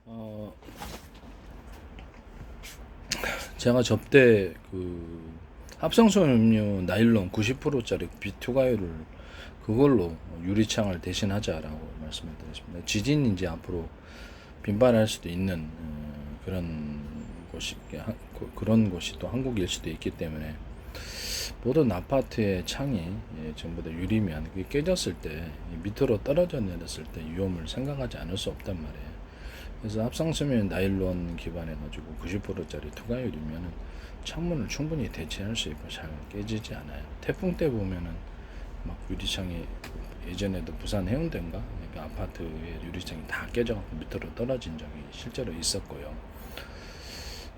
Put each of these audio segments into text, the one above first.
어, 제가 접대 합성소염 음료 나일론 90%짜리 비투가유를 그걸로 유리창을 대신하자라고 말씀을 드렸습니다. 지진이 이제 앞으로 빈발할 수도 있는 그런 그런 곳이 또 한국일 수도 있기 때문에 모든 아파트의 창이 전부 다 유리면 그게 깨졌을 때 밑으로 떨어져 내렸을 때 위험을 생각하지 않을 수 없단 말이에요. 그래서 합성섬유 나일론 기반해 가지고 90%짜리 투과율이면은 창문을 충분히 대체할 수 있고 잘 깨지지 않아요. 태풍 때 보면은 막 유리창이 예전에도 부산 해운대인가 그 아파트의 유리창이 다 깨져갖고 밑으로 떨어진 적이 실제로 있었고요.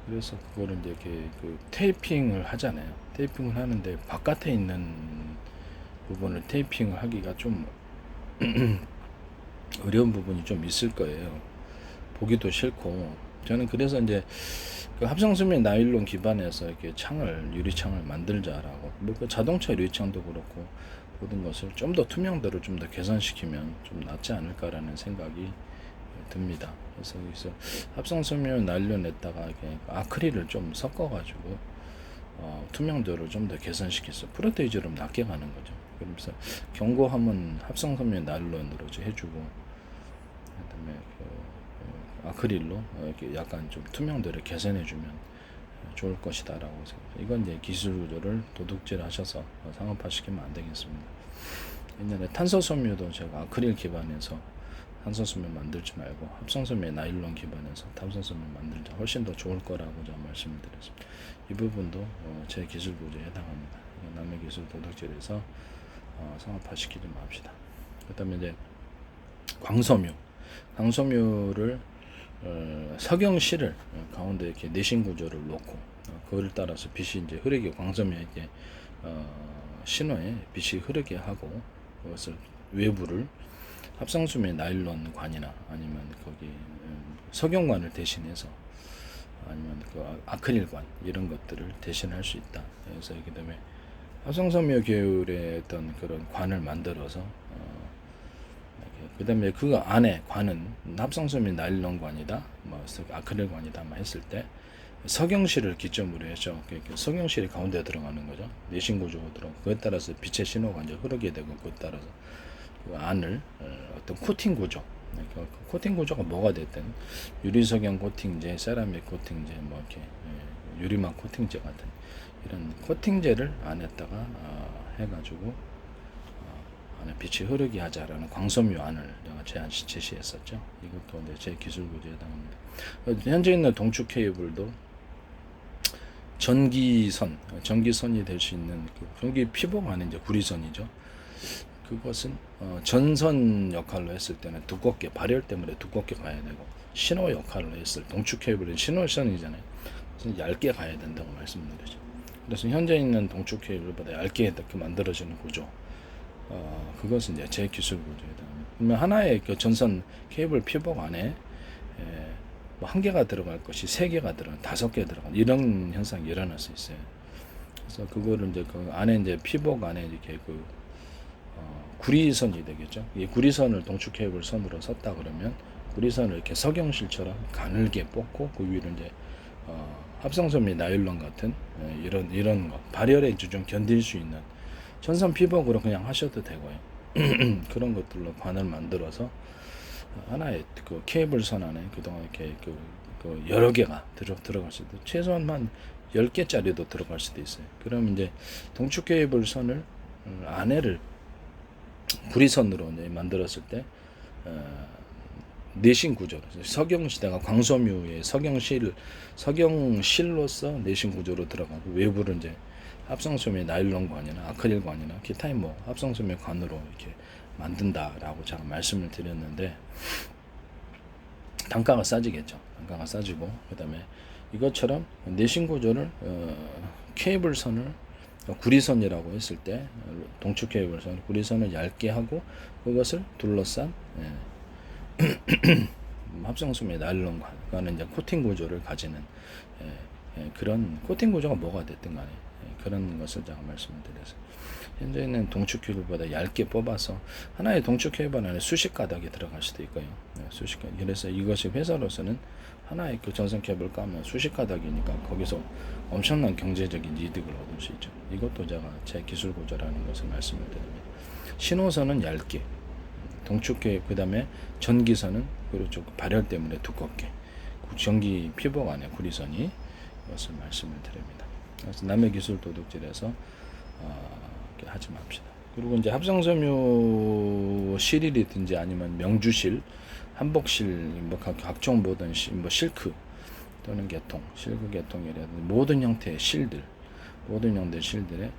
그래서 그거를 이제 이렇게 테이핑을 하잖아요. 테이핑을 하는데 바깥에 있는 부분을 테이핑을 하기가 좀 어려운 부분이 좀 있을 거예요. 보기도 싫고 저는 그래서 이제 그 합성섬유 나일론 기반에서 이렇게 유리창을 만들자라고 그 자동차 유리창도 그렇고 모든 것을 좀 더 투명도를 좀 더 개선시키면 좀 낫지 않을까라는 생각이 듭니다. 그래서 여기서 합성섬유 나일론에다가 이렇게 아크릴을 좀 섞어가지고 투명도를 좀 더 개선시켜서 프로테이즈로 낮게 가는 거죠. 그러면서 경고함은 합성섬유 나일론으로 해주고 그다음에 아크릴로 이렇게 약간 좀 투명도를 개선해주면 좋을 것이다라고 생각해요. 이건 이제 기술 구조를 도둑질 하셔서 상업화시키면 안 되겠습니다. 옛날에 탄소섬유도 제가 아크릴 기반에서 탄소섬유 만들지 말고 합성섬유 나일론 기반에서 탄소섬유 만들자 훨씬 더 좋을 거라고 제가 말씀을 드렸습니다. 이 부분도 제 기술 구조에 해당합니다. 남의 기술 도둑질해서 상업화시키지 맙시다. 그 다음에 이제 광섬유를 석영실을 가운데 이렇게 내신 구조를 놓고 그거를 따라서 빛이 이제 흐르게 광섬유에게 신호에 빛이 흐르게 하고 그것을 외부를 합성섬유 나일론 관이나 아니면 거기 석영관을 대신해서 아니면 그 아크릴관 이런 것들을 대신할 수 있다. 그래서 그다음에 합성섬유 계열의 어떤 그런 관을 만들어서 그 다음에 그 안에 관은 합성섬유 나일론관이다, 뭐 아크릴관이다 했을 때 석영실을 기점으로 해서 석영실이 가운데 들어가는 거죠. 내신 구조가 들어. 그에 따라서 빛의 신호가 이제 흐르게 되고 그에 따라서 그 안을 어떤 코팅 구조. 그 코팅 구조가 뭐가 됐든 유리석영 코팅제, 세라믹 코팅제, 뭐 이렇게 유리막 코팅제 같은 이런 코팅제를 안에다가 해가지고 안에 빛이 흐르게 하자라는 광섬유 안을 제시했었죠. 이것도 제 기술 구조에 해당합니다. 현재 있는 동축 케이블도 전기선이 될 수 있는 전기 피복 안에 이제 구리선이죠. 그것은 전선 역할로 했을 때는 두껍게 발열 때문에 두껍게 가야 되고 신호 역할로 했을 동축 케이블은 신호선이잖아요. 그래서 얇게 가야 된다고 말씀드리죠. 그래서 현재 있는 동축 케이블보다 얇게 이렇게 만들어지는 구조. 그것은 이제 제 기술 구조이다. 그러면 하나의 그 전선 케이블 피복 안에 뭐 한 개가 들어갈 것이 세 개가 들어간, 5개 들어간 이런 현상이 일어날 수 있어요. 그래서 그거를 이제 그 안에 이제 피복 안에 이렇게 구리선이 되겠죠. 이 구리선을 동축 케이블 선으로 섰다 그러면 구리선을 이렇게 석영실처럼 가늘게 뽑고 그 위로 이제 합성섬유 나일론 같은 이런 거 발열에 좀 견딜 수 있는 전선 피복으로 그냥 하셔도 되고요. 그런 것들로 관을 만들어서 하나의 그 케이블 선 안에 그동안 이렇게 그 여러 개가 들어갈 수도 최소한 한 10개짜리도 들어갈 수도 있어요. 그러면 이제 동축 케이블 선을 안에를 구리선으로 이제 만들었을 때 내신 구조로 석영시대가 광섬유의 석영실로서 내신 구조로 들어가고 외부를 이제 합성섬유 나일론관이나 아크릴관이나 기타의 뭐 합성섬유 관으로 이렇게 만든다라고 제가 말씀을 드렸는데 단가가 싸지겠죠. 단가가 싸지고 그다음에 이것처럼 내신 구조를 케이블선을 구리선이라고 했을 때 동축 케이블선 구리선을 얇게 하고 그것을 둘러싼 합성섬유 나일론관과는 이제 코팅 구조를 가지는 그런 코팅 구조가 뭐가 됐든 간에 그런 것을 제가 말씀을 드렸어요. 현재는 동축 큐브보다 얇게 뽑아서 하나의 동축 큐브 안에 수십 가닥이 들어갈 수도 있고요. 수십 가닥. 그래서 이것이 회사로서는 하나의 그 전선 캡을 까면 수십 가닥이니까 거기서 엄청난 경제적인 이득을 얻을 수 있죠. 이것도 제가 제 기술 구조라는 것을 말씀을 드립니다. 신호선은 얇게, 동축 캡, 그 다음에 전기선은 그렇죠. 발열 때문에 두껍게, 전기 피복 안에 구리선이 이것을 말씀을 드립니다. 그래서 남의 기술 도둑질해서 하지 맙시다. 그리고 이제 합성섬유 실이든지 아니면 명주실, 한복실, 뭐 각종 모든 뭐 실크 또는 계통, 실크 계통이라든지 모든 형태의 실들, 모든 형태의 실들의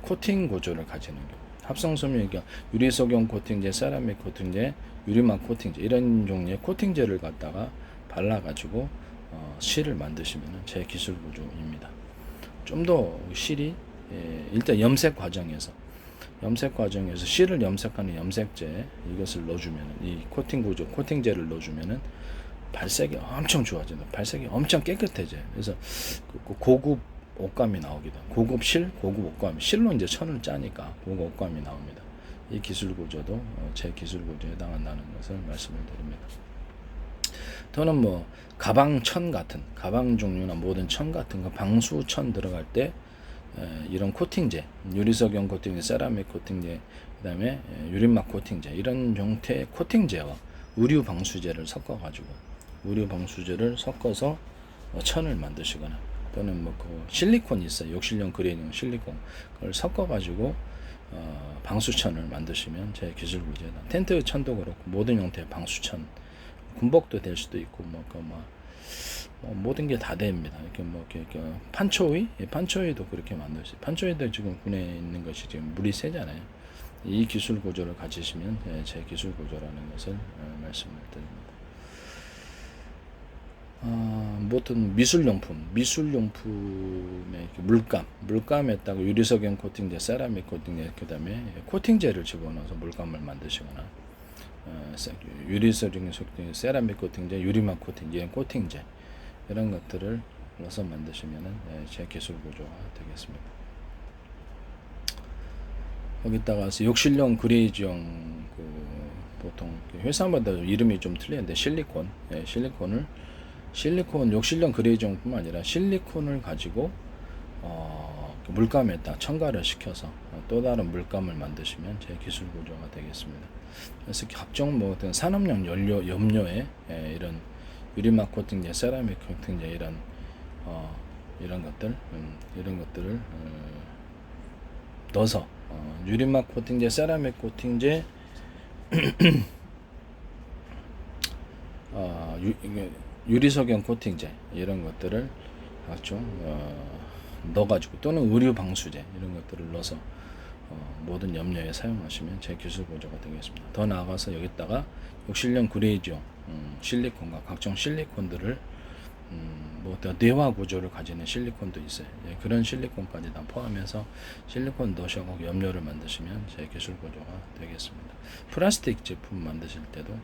코팅 구조를 가지는 경우. 합성섬유, 그러니까 유리석용 코팅제, 세라믹 코팅제, 유리막 코팅제 이런 종류의 코팅제를 갖다가 발라가지고 실을 만드시면 제 기술 구조입니다. 좀 더 실이 일단 염색 과정에서 실을 염색하는 염색제 이것을 넣어주면 이 코팅 구조 코팅제를 넣어주면은 발색이 엄청 좋아진다. 발색이 엄청 깨끗해져요. 그래서 고급 옷감이 나오기도 고급 실, 고급 옷감 실로 이제 천을 짜니까 고급 옷감이 나옵니다. 이 기술 구조도 제 기술 구조에 해당한다는 것을 말씀을 드립니다. 또는 뭐 가방 천 같은 가방 종류나 모든 천 같은 거 방수천 들어갈 때 이런 코팅제, 유리석용 코팅제, 세라믹 코팅제, 그 다음에 유리막 코팅제 이런 형태의 코팅제와 의류 방수제를 섞어서 천을 만드시거나 또는 뭐 그 실리콘이 있어요. 욕실용 그레이닝 실리콘 그걸 섞어가지고 방수천을 만드시면 제 기술 구조에 텐트 천도 그렇고 모든 형태의 방수천 군복도 될 수도 있고 모든 게 다 됩니다. 이렇게 판초이도 그렇게 만들 수 있어요. 판초이도 지금 군에 있는 것이 지금 물이 세잖아요. 이 기술 구조를 가지시면 제 기술 구조라는 것을 말씀을 드립니다. 모든 미술용품의 물감에다가 유리석용 코팅제, 세라믹 코팅제, 그 다음에 코팅제를 집어넣어서 물감을 만드시거나 유리석용 코팅제, 세라믹 코팅제, 유리막 코팅제, 코팅제 이런 것들을 넣어서 만드시면은 제 기술 구조가 되겠습니다. 거기다가 욕실용 그레이지용 보통 회사마다 이름이 좀 틀리는데 실리콘 욕실용 그레이지용뿐만 아니라 실리콘을 가지고 물감에다 첨가를 시켜서 또 다른 물감을 만드시면 제 기술 구조가 되겠습니다. 그래서 각종 모든 산업용 염료에 이런 유리막 코팅제, 세라믹 코팅제 이런 것들을 넣어서 유리막 코팅제, 세라믹 코팅제, 유리석용 코팅제 이런 것들을 각종 넣어가지고 또는 의류 방수제 이런 것들을 넣어서 모든 염료에 사용하시면 제 기술 구조가 되겠습니다. 더 나아가서 여기다가 욕실용 그레이지용 실리콘과 각종 실리콘들을 뭐 뇌화 구조를 가지는 실리콘도 있어요. 그런 실리콘까지 다 포함해서 실리콘 넣으셔서 염료를 만드시면 제 기술 구조가 되겠습니다. 플라스틱 제품 만드실 때도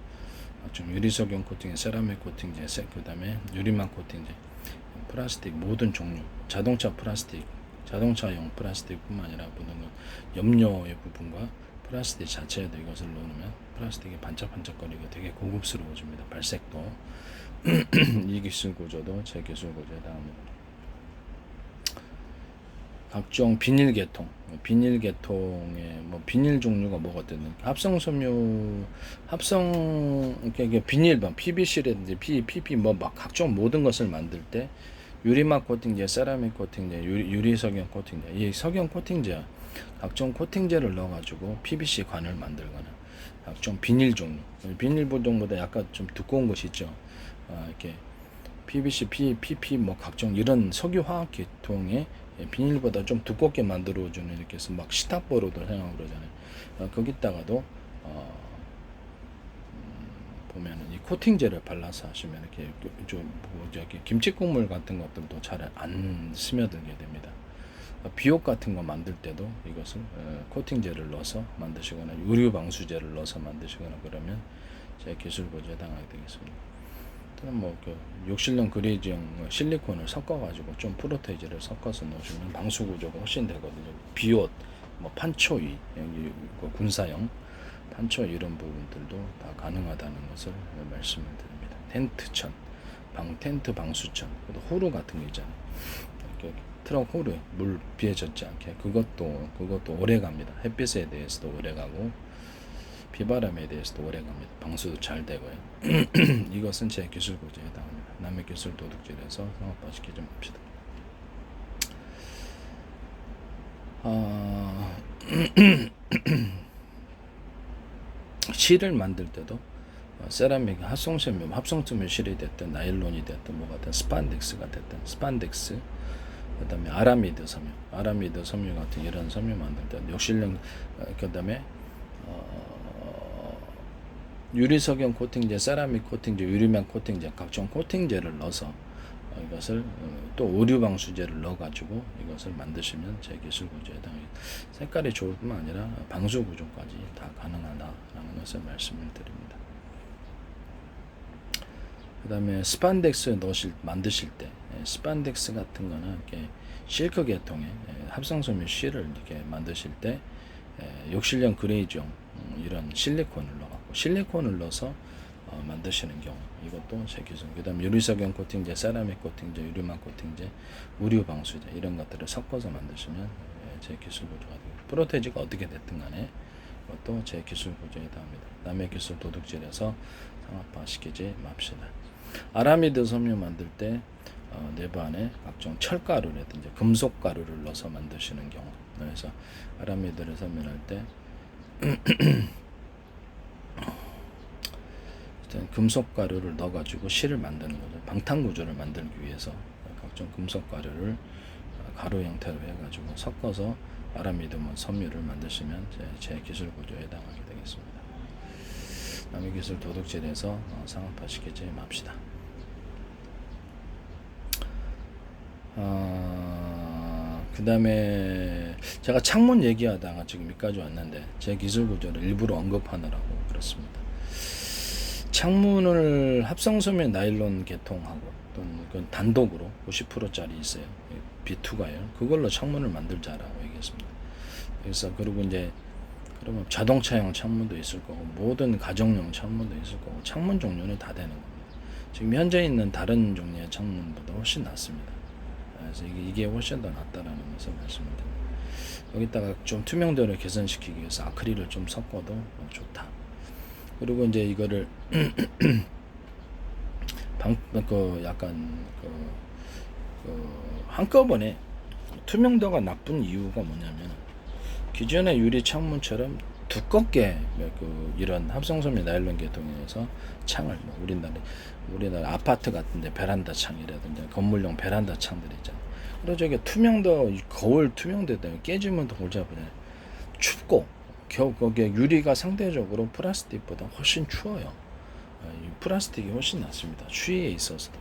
좀 유리석용 코팅제, 세라믹 코팅제, 그 다음에 유리막 코팅제, 플라스틱 모든 종류, 자동차용 플라스틱뿐만 아니라 모든 것, 염료의 부분과 플라스틱 자체에도 이것을 넣으면 플라스틱이 반짝반짝거리고 되게 고급스러워집니다. 발색도 이 기술 구조도 제 기술 구조에 해당합니다. 각종 비닐 계통의 뭐 비닐 종류가 뭐가 되는 이게 비닐 PVC라든지 PP 뭐 막 각종 모든 것을 만들 때 유리막 코팅제, 세라믹 코팅제, 유리석용 코팅제, 이 석용 코팅제 각종 코팅제를 넣어가지고 PVC 관을 만들거나 각종 비닐 종류, 비닐 보통보다 약간 좀 두꺼운 것이 있죠. 이렇게 PVC, PP 뭐 각종 이런 석유 화학 계통의 비닐보다 좀 두껍게 만들어주는 이렇게 해서 막 시타포로도 사용하고 그러잖아요. 거기다가도 보면은 이 코팅제를 발라서 하시면 이렇게 저기 김치 국물 같은 것들도 잘 안 스며들게 됩니다. 비옷 같은 거 만들 때도 이것을 코팅제를 넣어서 만드시거나 유류 방수제를 넣어서 만드시거나 그러면 제 기술 구조에 해당하게 되겠습니다. 또는 뭐그 욕실용 그레이지용 실리콘을 섞어가지고 좀 프로테이즈를 섞어서 넣으시면 방수 구조가 훨씬 되거든요. 비옷, 뭐 판초이, 여기 그 군사용 판초 이런 부분들도 다 가능하다는 것을 말씀을 드립니다. 텐트천, 텐트 방수천, 또 호루 같은 거 있잖아요. 이렇게 트럭 호루 물 비해졌지 않게 그것도 오래 갑니다. 햇빛에 대해서도 오래 가고 비바람에 대해서도 오래 갑니다. 방수도 잘 되고요. 이것은 제 기술 구조에 해당합니다. 남의 기술 도둑질에서 상업화시키지 맙시다. 실을 만들 때도 세라믹 합성섬유 실이 됐든 나일론이 됐든 뭐가 됐든 스판덱스가 됐든 스판덱스, 그다음에 아라미드 섬유 같은 이런 섬유 만들 때 욕실용, 그다음에 유리석용 코팅제, 세라믹 코팅제, 유리면 코팅제, 각종 코팅제를 넣어서 이것을 또 오류 방수제를 넣어가지고 이것을 만드시면 제 기술 구조에 해당합니다. 색깔이 좋을 뿐만 아니라 방수 구조까지 다 가능하다라는 것을 말씀을 드립니다. 그 다음에 스판덱스 만드실 때 스판덱스 같은 거는 이렇게 실크 계통의 합성섬유 실을 이렇게 만드실 때 욕실용 그레이지용 이런 실리콘을 넣어서 만드시는 경우, 이것도 제 기술. 그 다음 유리석용 코팅제, 세라믹 코팅제, 유리막 코팅제, 우류 방수제 이런 것들을 섞어서 만드시면 제 기술 구조가 됩니다. 프로테이즈가 어떻게 됐든 간에 그것도 제 기술 구조에 해당합니다. 남의 기술 도둑질해서 상업화시키지 맙시다. 아라미드 섬유 만들 때 내부 안에 각종 철가루라든지 금속가루를 넣어서 만드시는 경우, 그래서 아라미드를 섬유할 때 금속가루를 넣어가지고 실을 만드는 거죠. 방탄구조를 만들기 위해서 각종 금속가루를 가루 형태로 해가지고 섞어서 아라미드 섬유를 만드시면 제 기술 구조에 해당하게 되겠습니다. 남의 기술 도둑질해서 상업화시키지 맙시다. 그 다음에 제가 창문 얘기하다가 지금 여기까지 왔는데 제 기술 구조를 일부러 언급하느라고 그렇습니다. 창문을 합성섬유 나일론 계통하고 또 단독으로 90%짜리 있어요. B2가요. 그걸로 창문을 만들자라고 얘기했습니다. 그래서 그리고 이제 그러면 자동차용 창문도 있을 거고 모든 가정용 창문도 있을 거고 창문 종류는 다 되는 겁니다. 지금 현재 있는 다른 종류의 창문보다 훨씬 낫습니다. 그래서 이게 훨씬 더 낫다라는 것을 말씀드립니다. 여기다가 좀 투명도를 개선시키기 위해서 아크릴을 좀 섞어도 좋다. 그리고 이제 이거를 한꺼번에 투명도가 나쁜 이유가 뭐냐면 기존의 유리 창문처럼 두껍게 이런 합성섬유 나일론 계통에서 창을 우리나라 아파트 같은데 베란다 창이라든지 건물용 베란다 창들 있잖아요. 그리고 저게 투명도 거울 투명도 때문에 깨지면 더 골자분해 춥고 거기에 유리가 상대적으로 플라스틱보다 훨씬 추워요. 플라스틱이 훨씬 낫습니다. 추위에 있어서도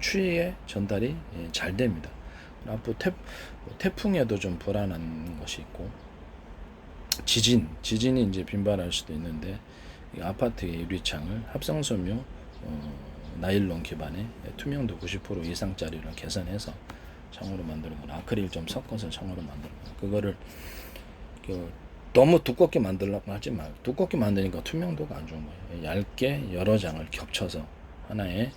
추위에 전달이 잘 됩니다. 앞으로 태풍에도 좀 불안한 것이 있고 지진이 이제 빈발할 수도 있는데 아파트의 유리창을 합성섬유 나일론 기반의 투명도 90% 이상짜리로 개선해서 창으로 만드는 건 아크릴 좀 섞어서 창으로 만드는 거. 그거를 너무 두껍게 만들려고 하지 말고 두껍게 만드니까 투명도가 안 좋은 거예요. 얇게 여러 장을 겹쳐서 하나의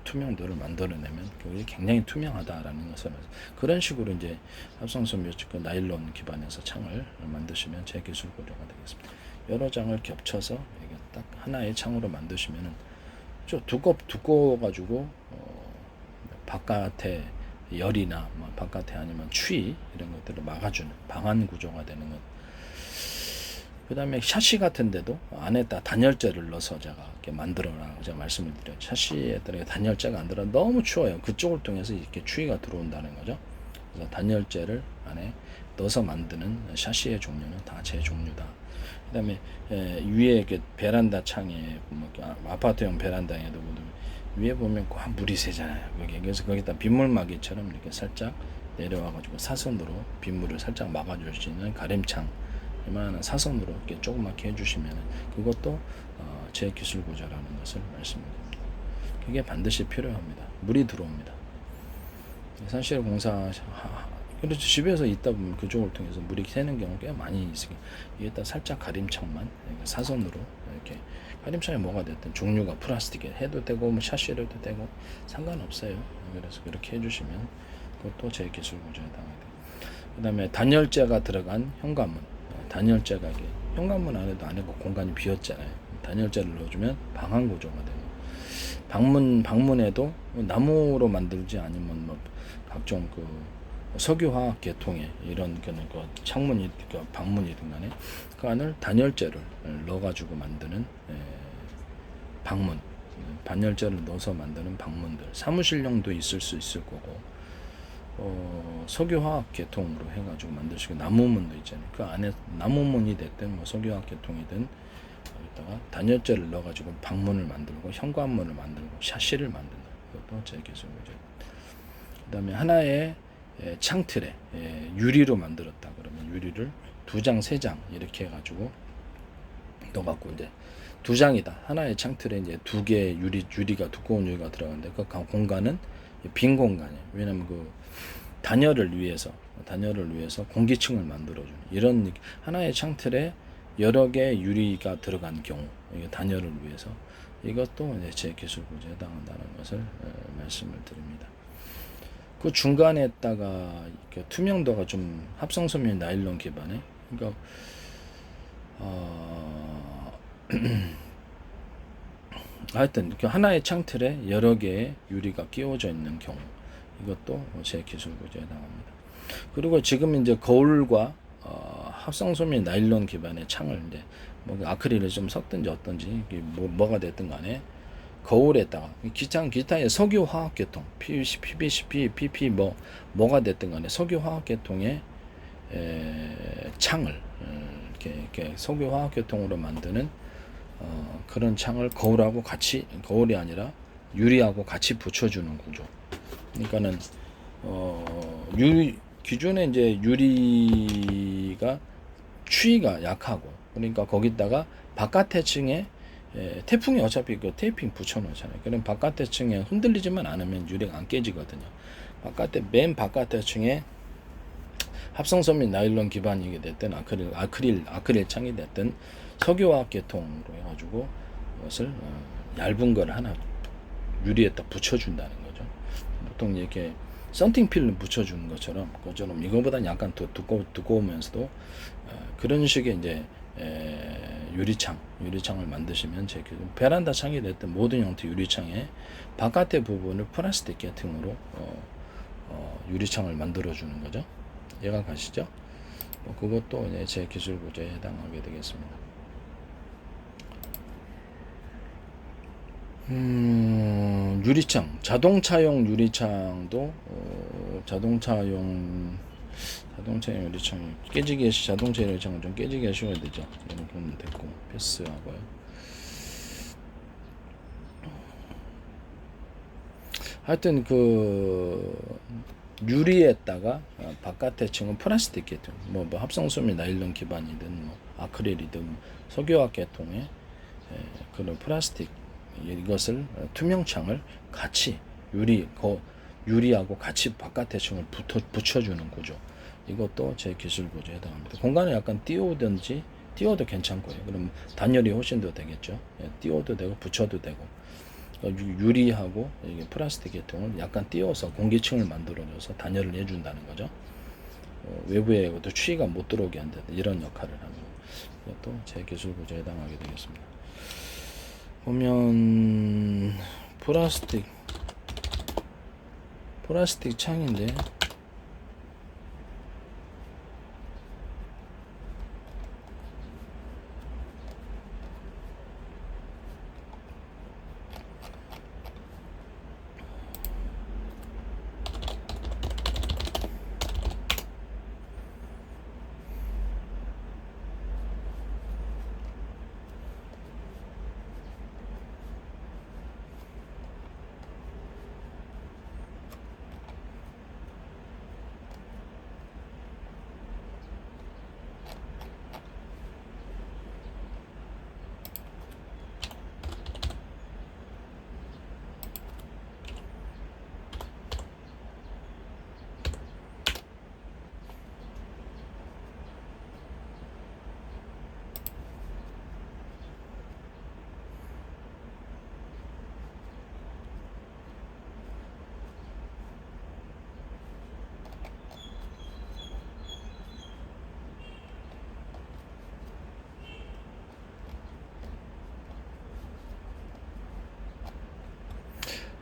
투명도를 만들어내면 그게 굉장히 투명하다라는 것을 그런 식으로 이제 합성섬유 나일론 기반에서 창을 만드시면 제 기술 구조가 되겠습니다. 여러 장을 겹쳐서 이게 딱 하나의 창으로 만드시면은 좀 두꺼워가지고 바깥에 열이나 바깥에 아니면 추위 이런 것들을 막아주는 방한 구조가 되는 것. 그 다음에 샤시 같은 데도 안에다 단열재를 넣어서 제가 이렇게 만들어라고 제가 말씀을 드려요. 샤시에 단열재가 안 들어 너무 추워요. 그쪽을 통해서 이렇게 추위가 들어온다는 거죠. 그래서 단열재를 안에 넣어서 만드는 샤시의 종류는 다 제 종류다. 그 다음에 위에 이렇게 베란다 창에 아파트용 베란다에도 위에 보면 꼭 물이 새잖아요. 그래서 거기다 빗물막이처럼 이렇게 살짝 내려와가지고 사선으로 빗물을 살짝 막아줄 수 있는 가림창 이만한 사선으로 이렇게 조그맣게 해주시면 그것도 제 기술 구조라는 것을 말씀드립니다. 그게 반드시 필요합니다. 물이 들어옵니다. 산실 공사 그렇죠. 집에서 있다 보면 그쪽을 통해서 물이 새는 경우 꽤 많이 있으니까 여기다 살짝 가림창만 사선으로 이렇게 가림창에 뭐가 됐든 종류가 플라스틱에 해도 되고 뭐 샤시로 해도 되고 상관없어요. 그래서 그렇게 해주시면 그것도 제 기술 구조에 해당합니다. 그 다음에 단열재가 들어간 현관문. 단열재가 현관문 안에도 안에가 공간이 비었잖아요. 단열재를 넣어주면 방한 구조가 되고 방문에도 나무로 만들지 아니면 뭐 각종 그 석유화학 계통의 이런 그 창문이 방문이든 간에 그 안을 단열재를 넣어가지고 만드는 방문, 단열재를 넣어서 만드는 방문들 사무실용도 있을 수 있을 거고 석유화학 계통으로 해가지고 만드시고 나무문도 있잖아요. 그 안에 나무문이 됐든 뭐 석유화학 계통이든 여기다가 단열재를 넣어가지고 방문을 만들고 현관문을 만들고 샤시를 만든다. 그것도 제 기술이죠. 그 다음에 하나의 창틀에 유리로 만들었다 그러면 유리를 2장, 3장 이렇게 해가지고 넣어갖고 이제 2장이다. 하나의 창틀에 이제 2개의 유리가 두꺼운 유리가 들어가는데 그 공간은 빈 공간이에요. 왜냐면 그 단열을 위해서 공기층을 만들어주는 이런 하나의 창틀에 여러 개의 유리가 들어간 경우 이게 단열을 위해서 이것도 이제 제 기술 구조에 해당한다는 것을 말씀을 드립니다. 그 중간에다가 투명도가 좀 합성섬유 나일론 기반에 그러니까 하여튼 하나의 창틀에 여러 개의 유리가 끼워져 있는 경우 이것도 제 기술 구조에 해당합니다. 그리고 지금 이제 거울과 합성섬유 나일론 기반의 창을 이제 뭐 아크릴을 좀 섞든지 어떤지 뭐가 됐든 간에 거울에다가 기타의 석유 화학 계통 PVC, PVC, PP 뭐가 됐든 간에 석유 화학 계통의 창을 이렇게 석유 화학 계통으로 만드는 그런 창을 거울하고 같이 거울이 아니라 유리하고 같이 붙여주는 구조. 그러니까는 기존에 이제 유리가 추위가 약하고 그러니까 거기다가 바깥에 층에 태풍이 어차피 그 테이핑 붙여놓잖아요. 그럼 바깥에 층에 흔들리지만 않으면 유리가 안 깨지거든요. 맨 바깥에 층에 합성섬유 나일론 기반이게 됐든 아크릴 창이 됐든 석유화학 계통으로 해가지고 그것을 얇은 걸 하나 유리에다 붙여준다는 거죠. 보통 이렇게 썬팅 필름 붙여주는 것처럼 이거보다 약간 더 두꺼우면서도 그런 식의 이제 유리창을 만드시면 베란다 창이 됐든 모든 형태 유리창의 바깥의 부분을 플라스틱 계통으로 유리창을 만들어 주는 거죠. 이해가 가시죠? 그것도 이제 제 기술 구조에 해당하게 되겠습니다. 유리창, 자동차용 유리창도 자동차용 유리창이 자동차 유리창은 좀 깨지기 쉬워야 되죠. 이런 건 됐고 패스하고요. 하여튼 그 유리에다가 바깥의 층은 플라스틱 계통, 뭐 합성섬유 나일론 기반이든 뭐 아크릴이든 석유화학 계통의 그런 플라스틱 이것을 투명창을 같이 유리하고 같이 바깥의 층을 붙여주는 구조. 이것도 제 기술 구조에 해당합니다. 공간을 약간 띄워도 괜찮고요. 그럼 단열이 훨씬 더 되겠죠. 띄워도 되고 붙여도 되고 유리하고 이게 플라스틱 계통을 약간 띄워서 공기층을 만들어줘서 단열을 해준다는 거죠. 외부에 또 추위가 못 들어오게 한다 이런 역할을 하는 이것도 제 기술 구조에 해당하게 되겠습니다. 보면 플라스틱 창인데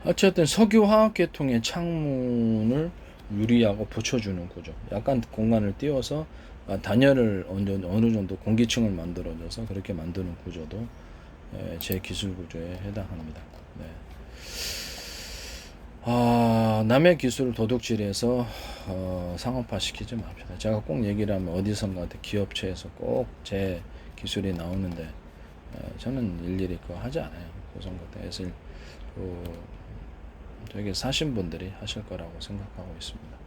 어쨌든 석유화학계통의 창문을 유리하고 붙여주는 구조. 약간 공간을 띄워서 단열을 어느 정도 공기층을 만들어줘서 그렇게 만드는 구조도 제 기술 구조에 해당합니다. 네. 남의 기술을 도둑질해서 상업화 시키지 맙시다. 제가 꼭 얘기를 하면 어디선가 기업체에서 꼭 제 기술이 나오는데 저는 일일이 그거 하지 않아요. 그런 것도 되게 사신 분들이 하실 거라고 생각하고 있습니다.